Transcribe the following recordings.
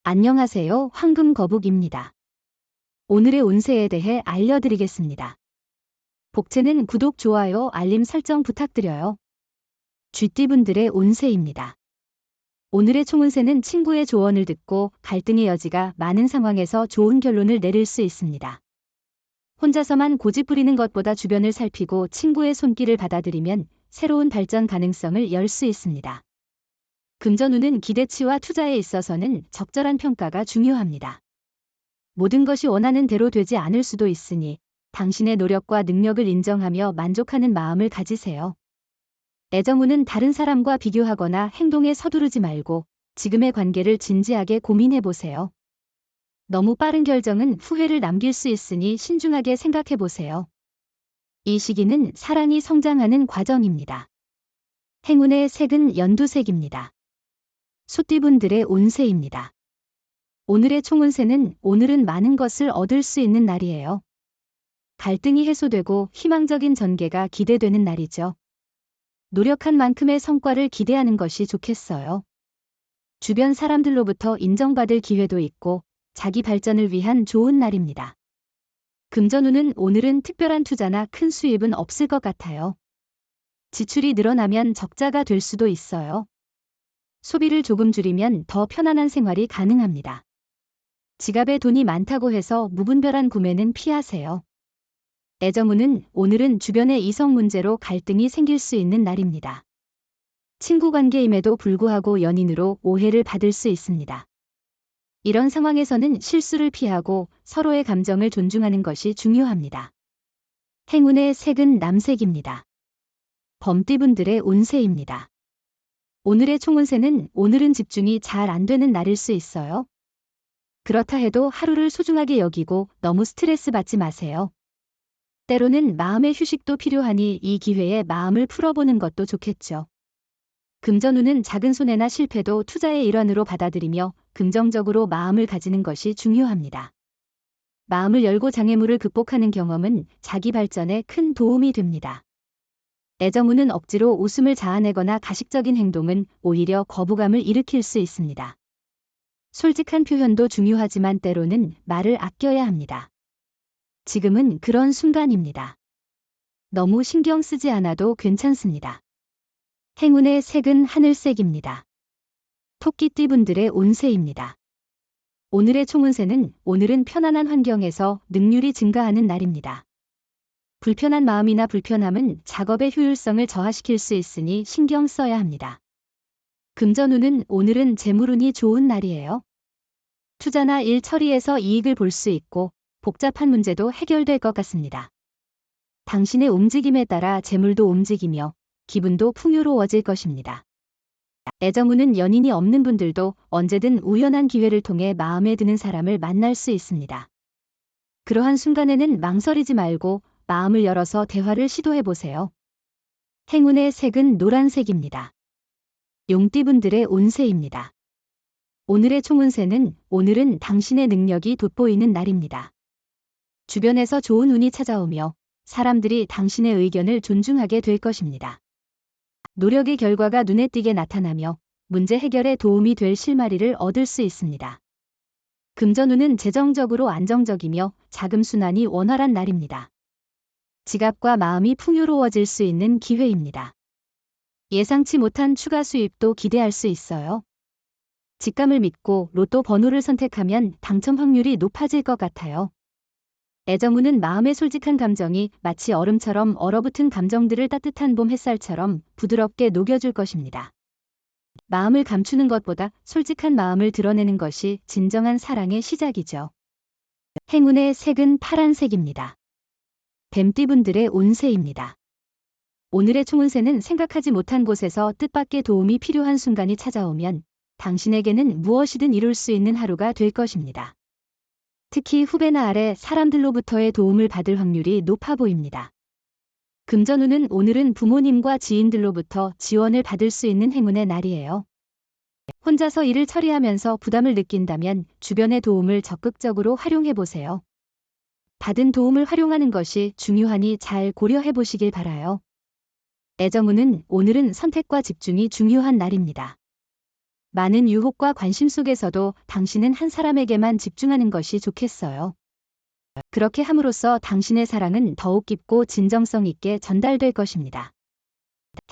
안녕하세요. 황금거북입니다. 오늘의 운세에 대해 알려드리겠습니다. 복채는 구독, 좋아요, 알림 설정 부탁드려요. 쥐띠분들의 운세입니다. 오늘의 총운세는 친구의 조언을 듣고 갈등의 여지가 많은 상황에서 좋은 결론을 내릴 수 있습니다. 혼자서만 고집 부리는 것보다 주변을 살피고 친구의 손길을 받아들이면 새로운 발전 가능성을 열 수 있습니다. 금전운은 기대치와 투자에 있어서는 적절한 평가가 중요합니다. 모든 것이 원하는 대로 되지 않을 수도 있으니 당신의 노력과 능력을 인정하며 만족하는 마음을 가지세요. 애정운은 다른 사람과 비교하거나 행동에 서두르지 말고 지금의 관계를 진지하게 고민해보세요. 너무 빠른 결정은 후회를 남길 수 있으니 신중하게 생각해보세요. 이 시기는 사랑이 성장하는 과정입니다. 행운의 색은 연두색입니다. 소띠분들의 운세입니다. 오늘의 총운세는 오늘은 많은 것을 얻을 수 있는 날이에요. 갈등이 해소되고 희망적인 전개가 기대되는 날이죠. 노력한 만큼의 성과를 기대하는 것이 좋겠어요. 주변 사람들로부터 인정받을 기회도 있고 자기 발전을 위한 좋은 날입니다. 금전운은 오늘은 특별한 투자나 큰 수입은 없을 것 같아요. 지출이 늘어나면 적자가 될 수도 있어요. 소비를 조금 줄이면 더 편안한 생활이 가능합니다. 지갑에 돈이 많다고 해서 무분별한 구매는 피하세요. 애정운은 오늘은 주변의 이성 문제로 갈등이 생길 수 있는 날입니다. 친구 관계임에도 불구하고 연인으로 오해를 받을 수 있습니다. 이런 상황에서는 실수를 피하고 서로의 감정을 존중하는 것이 중요합니다. 행운의 색은 남색입니다. 범띠분들의 운세입니다. 오늘의 총운세는 오늘은 집중이 잘 안 되는 날일 수 있어요. 그렇다 해도 하루를 소중하게 여기고 너무 스트레스 받지 마세요. 때로는 마음의 휴식도 필요하니 이 기회에 마음을 풀어보는 것도 좋겠죠. 금전운은 작은 손해나 실패도 투자의 일환으로 받아들이며 긍정적으로 마음을 가지는 것이 중요합니다. 마음을 열고 장애물을 극복하는 경험은 자기 발전에 큰 도움이 됩니다. 애정운은 억지로 웃음을 자아내거나 가식적인 행동은 오히려 거부감을 일으킬 수 있습니다. 솔직한 표현도 중요하지만 때로는 말을 아껴야 합니다. 지금은 그런 순간입니다. 너무 신경 쓰지 않아도 괜찮습니다. 행운의 색은 하늘색입니다. 토끼띠분들의 운세입니다. 오늘의 총운세는 오늘은 편안한 환경에서 능률이 증가하는 날입니다. 불편한 마음이나 불편함은 작업의 효율성을 저하시킬 수 있으니 신경 써야 합니다. 금전운은 오늘은 재물운이 좋은 날이에요. 투자나 일 처리에서 이익을 볼 수 있고 복잡한 문제도 해결될 것 같습니다. 당신의 움직임에 따라 재물도 움직이며 기분도 풍요로워질 것입니다. 애정운은 연인이 없는 분들도 언제든 우연한 기회를 통해 마음에 드는 사람을 만날 수 있습니다. 그러한 순간에는 망설이지 말고 마음을 열어서 대화를 시도해보세요. 행운의 색은 노란색입니다. 용띠분들의 운세입니다. 오늘의 총운세는 오늘은 당신의 능력이 돋보이는 날입니다. 주변에서 좋은 운이 찾아오며 사람들이 당신의 의견을 존중하게 될 것입니다. 노력의 결과가 눈에 띄게 나타나며 문제 해결에 도움이 될 실마리를 얻을 수 있습니다. 금전운은 재정적으로 안정적이며 자금 순환이 원활한 날입니다. 지갑과 마음이 풍요로워질 수 있는 기회입니다. 예상치 못한 추가 수입도 기대할 수 있어요. 직감을 믿고 로또 번호를 선택하면 당첨 확률이 높아질 것 같아요. 애정운은 마음의 솔직한 감정이 마치 얼음처럼 얼어붙은 감정들을 따뜻한 봄 햇살처럼 부드럽게 녹여줄 것입니다. 마음을 감추는 것보다 솔직한 마음을 드러내는 것이 진정한 사랑의 시작이죠. 행운의 색은 파란색입니다. 뱀띠분들의 운세입니다. 오늘의 총운세는 생각하지 못한 곳에서 뜻밖의 도움이 필요한 순간이 찾아오면 당신에게는 무엇이든 이룰 수 있는 하루가 될 것입니다. 특히 후배나 아래 사람들로부터의 도움을 받을 확률이 높아 보입니다. 금전운은 오늘은 부모님과 지인들로부터 지원을 받을 수 있는 행운의 날이에요. 혼자서 일을 처리하면서 부담을 느낀다면 주변의 도움을 적극적으로 활용해 보세요. 받은 도움을 활용하는 것이 중요하니 잘 고려해 보시길 바라요. 애정운은 오늘은 선택과 집중이 중요한 날입니다. 많은 유혹과 관심 속에서도 당신은 한 사람에게만 집중하는 것이 좋겠어요. 그렇게 함으로써 당신의 사랑은 더욱 깊고 진정성 있게 전달될 것입니다.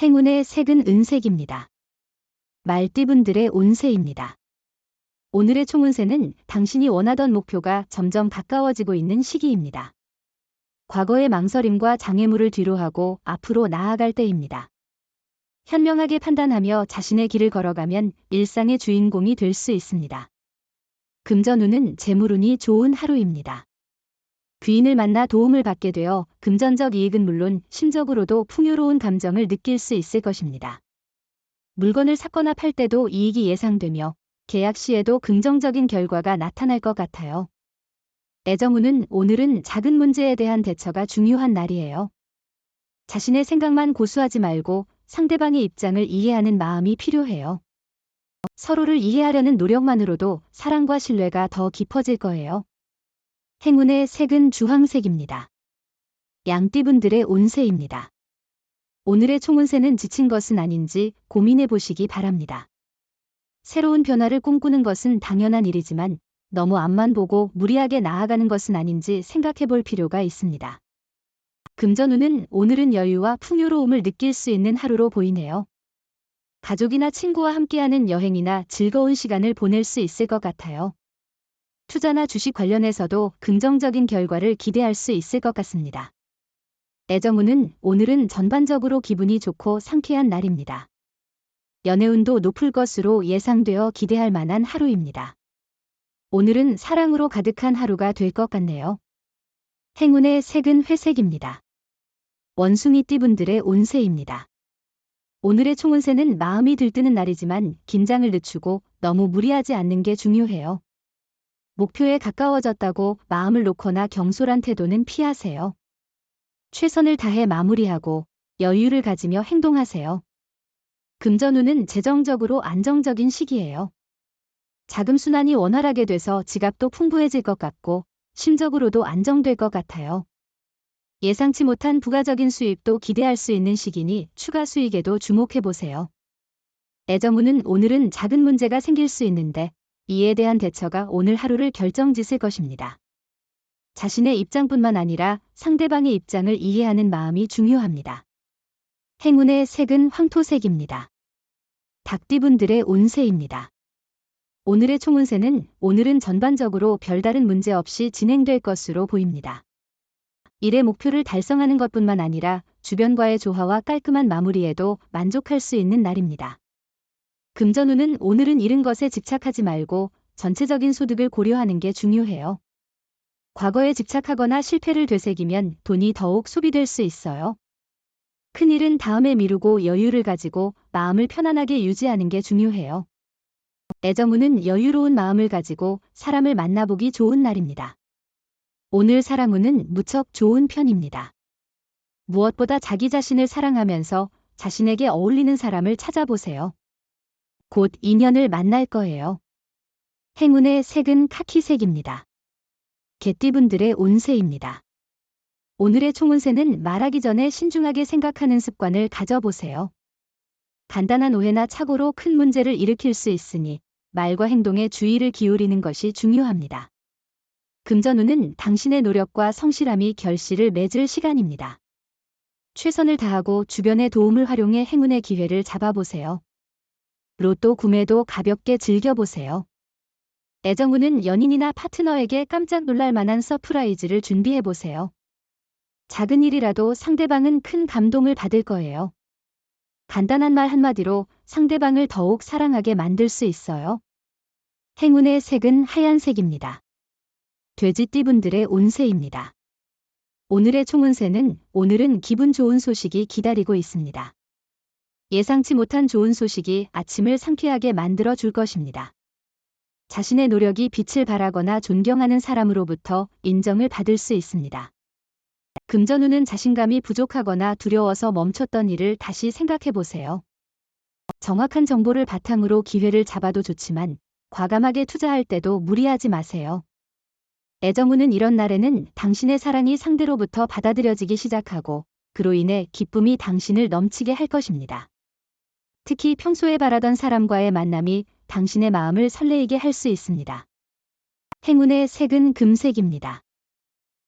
행운의 색은 은색입니다. 말띠분들의 운세입니다. 오늘의 총운세는 당신이 원하던 목표가 점점 가까워지고 있는 시기입니다. 과거의 망설임과 장애물을 뒤로하고 앞으로 나아갈 때입니다. 현명하게 판단하며 자신의 길을 걸어가면 일상의 주인공이 될 수 있습니다. 금전운은 재물운이 좋은 하루입니다. 귀인을 만나 도움을 받게 되어 금전적 이익은 물론 심적으로도 풍요로운 감정을 느낄 수 있을 것입니다. 물건을 샀거나 팔 때도 이익이 예상되며 계약 시에도 긍정적인 결과가 나타날 것 같아요. 애정운은 오늘은 작은 문제에 대한 대처가 중요한 날이에요. 자신의 생각만 고수하지 말고 상대방의 입장을 이해하는 마음이 필요해요. 서로를 이해하려는 노력만으로도 사랑과 신뢰가 더 깊어질 거예요. 행운의 색은 주황색입니다. 양띠분들의 운세입니다. 오늘의 총운세는 지친 것은 아닌지 고민해 보시기 바랍니다. 새로운 변화를 꿈꾸는 것은 당연한 일이지만 너무 앞만 보고 무리하게 나아가는 것은 아닌지 생각해 볼 필요가 있습니다. 금전운은 오늘은 여유와 풍요로움을 느낄 수 있는 하루로 보이네요. 가족이나 친구와 함께하는 여행이나 즐거운 시간을 보낼 수 있을 것 같아요. 투자나 주식 관련해서도 긍정적인 결과를 기대할 수 있을 것 같습니다. 애정운은 오늘은 전반적으로 기분이 좋고 상쾌한 날입니다. 연애운도 높을 것으로 예상되어 기대할 만한 하루입니다. 오늘은 사랑으로 가득한 하루가 될 것 같네요. 행운의 색은 회색입니다. 원숭이띠분들의 운세입니다. 오늘의 총운세는 마음이 들뜨는 날이지만 긴장을 늦추고 너무 무리하지 않는 게 중요해요. 목표에 가까워졌다고 마음을 놓거나 경솔한 태도는 피하세요. 최선을 다해 마무리하고 여유를 가지며 행동하세요. 금전운은 재정적으로 안정적인 시기예요. 자금 순환이 원활하게 돼서 지갑도 풍부해질 것 같고 심적으로도 안정될 것 같아요. 예상치 못한 부가적인 수입도 기대할 수 있는 시기니 추가 수익에도 주목해 보세요. 애정운은 오늘은 작은 문제가 생길 수 있는데 이에 대한 대처가 오늘 하루를 결정짓을 것입니다. 자신의 입장뿐만 아니라 상대방의 입장을 이해하는 마음이 중요합니다. 행운의 색은 황토색입니다. 닭띠분들의 운세입니다. 오늘의 총운세는 오늘은 전반적으로 별다른 문제 없이 진행될 것으로 보입니다. 일의 목표를 달성하는 것뿐만 아니라 주변과의 조화와 깔끔한 마무리에도 만족할 수 있는 날입니다. 금전운은 오늘은 잃은 것에 집착하지 말고 전체적인 소득을 고려하는 게 중요해요. 과거에 집착하거나 실패를 되새기면 돈이 더욱 소비될 수 있어요. 큰일은 다음에 미루고 여유를 가지고 마음을 편안하게 유지하는 게 중요해요. 애정운은 여유로운 마음을 가지고 사람을 만나보기 좋은 날입니다. 오늘 사랑운은 무척 좋은 편입니다. 무엇보다 자기 자신을 사랑하면서 자신에게 어울리는 사람을 찾아보세요. 곧 인연을 만날 거예요. 행운의 색은 카키색입니다. 개띠분들의 운세입니다. 오늘의 총운세는 말하기 전에 신중하게 생각하는 습관을 가져보세요. 간단한 오해나 착오로 큰 문제를 일으킬 수 있으니 말과 행동에 주의를 기울이는 것이 중요합니다. 금전운은 당신의 노력과 성실함이 결실을 맺을 시간입니다. 최선을 다하고 주변의 도움을 활용해 행운의 기회를 잡아보세요. 로또 구매도 가볍게 즐겨보세요. 애정운은 연인이나 파트너에게 깜짝 놀랄 만한 서프라이즈를 준비해보세요. 작은 일이라도 상대방은 큰 감동을 받을 거예요. 간단한 말 한마디로 상대방을 더욱 사랑하게 만들 수 있어요. 행운의 색은 하얀색입니다. 돼지띠분들의 운세입니다. 오늘의 총운세는 오늘은 기분 좋은 소식이 기다리고 있습니다. 예상치 못한 좋은 소식이 아침을 상쾌하게 만들어 줄 것입니다. 자신의 노력이 빛을 발하거나 존경하는 사람으로부터 인정을 받을 수 있습니다. 금전운은 자신감이 부족하거나 두려워서 멈췄던 일을 다시 생각해 보세요. 정확한 정보를 바탕으로 기회를 잡아도 좋지만 과감하게 투자할 때도 무리하지 마세요. 애정운은 이런 날에는 당신의 사랑이 상대로부터 받아들여지기 시작하고 그로 인해 기쁨이 당신을 넘치게 할 것입니다. 특히 평소에 바라던 사람과의 만남이 당신의 마음을 설레이게 할 수 있습니다. 행운의 색은 금색입니다.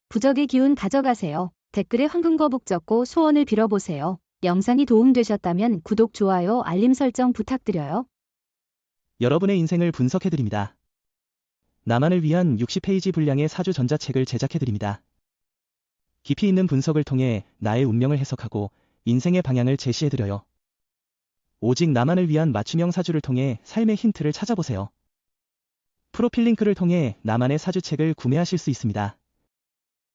부적의 기운 가져가세요. 댓글에 황금거북 적고 소원을 빌어보세요. 영상이 도움되셨다면 구독, 좋아요, 알림 설정 부탁드려요. 여러분의 인생을 분석해드립니다. 나만을 위한 60페이지 분량의 사주 전자책을 제작해드립니다. 깊이 있는 분석을 통해 나의 운명을 해석하고 인생의 방향을 제시해드려요. 오직 나만을 위한 맞춤형 사주를 통해 삶의 힌트를 찾아보세요. 프로필 링크를 통해 나만의 사주책을 구매하실 수 있습니다.